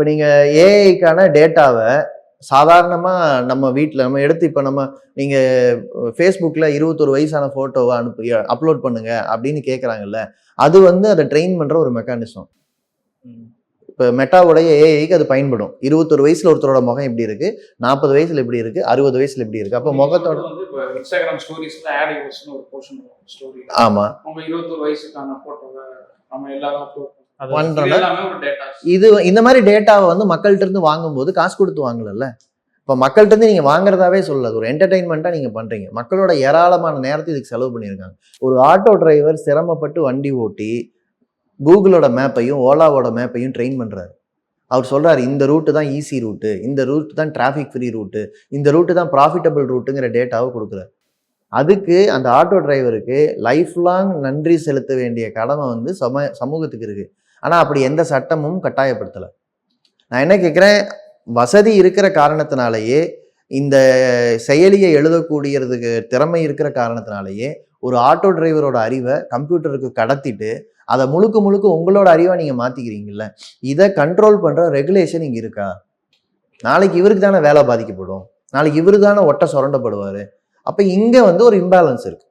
இப்போ நீங்கள் ஏஐக்கான டேட்டாவை சாதாரணமாக நம்ம வீட்டில் நம்ம எடுத்து இப்போ நீங்கள் ஃபேஸ்புக்கில் 21 வயசான ஃபோட்டோவை அப்லோட் பண்ணுங்க அப்படின்னு கேட்குறாங்கல்ல, அது அதை ட்ரெயின் பண்ணுற ஒரு மெக்கானிசம். இப்போ மெட்டாவுடைய ஏஐக்கு அது பயன்படும். 21 வயசுல ஒருத்தரோட முகம் எப்படி இருக்கு, 40 வயசுல எப்படி இருக்கு, 60 வயசுல எப்படி இருக்கு. அப்போ முகத்தோட இன்ஸ்டாகிராம் ஸ்டோரிஸ்ல ஆட் யூஸ்னு ஒரு போர்ஷன் ஸ்டோரி. ஆமா, உங்க 21 வயசுக்கான போட்டோவை நம்ம எல்லாரும் அப்லோட் இது இந்த மாதிரி டேட்டாவை மக்கள்கிட்ட இருந்து வாங்கும்போது காசு கொடுத்து வாங்கல. இப்போ மக்கள்கிட்ட இருந்து நீங்க வாங்குறதாவே சொல்லல, ஒரு என்டர்டைன்மெண்ட்டா நீங்க பண்றீங்க. மக்களோட ஏராளமான நேரத்தை இதுக்கு செலவு பண்ணியிருக்காங்க. ஒரு ஆட்டோ டிரைவர் சிரமப்பட்டு வண்டி ஓட்டி கூகுளோட மேப்பையும் ஓலாவோட மேப்பையும் ட்ரெயின் பண்றாரு. அவர் சொல்றாரு இந்த ரூட்டு தான் ஈஸி ரூட்டு, இந்த ரூட் தான் டிராஃபிக் ஃப்ரீ ரூட்டு, இந்த ரூட்டு தான் ப்ராஃபிட்டபிள் ரூட்டுங்கிற டேட்டாவை கொடுக்குறாரு. அதுக்கு அந்த ஆட்டோ டிரைவருக்கு லைஃப் லாங் நன்றி செலுத்த வேண்டிய கடமை சமூகத்துக்கு இருக்கு. ஆனால் அப்படி எந்த சட்டமும் கட்டாயப்படுத்தலை. நான் என்ன கேட்குறேன், வசதி இருக்கிற காரணத்தினாலேயே, இந்த செயலியை எழுதக்கூடியதுக்கு திறமை இருக்கிற காரணத்தினாலேயே ஒரு ஆட்டோ டிரைவரோட அறிவை கம்ப்யூட்டருக்கு கடத்திட்டு அதை முழுக்க உங்களோட அறிவை நீங்கள் மாற்றிக்கிறீங்கல்ல, இதை கண்ட்ரோல் பண்ணுற ரெகுலேஷன் இங்கே இருக்கா? நாளைக்கு இவருக்கு தானே வேலை பாதிக்கப்படும், நாளைக்கு இவரு தானே ஒட்ட சுரண்டப்படுவார். அப்போ இங்கே ஒரு இம்பேலன்ஸ் இருக்குது.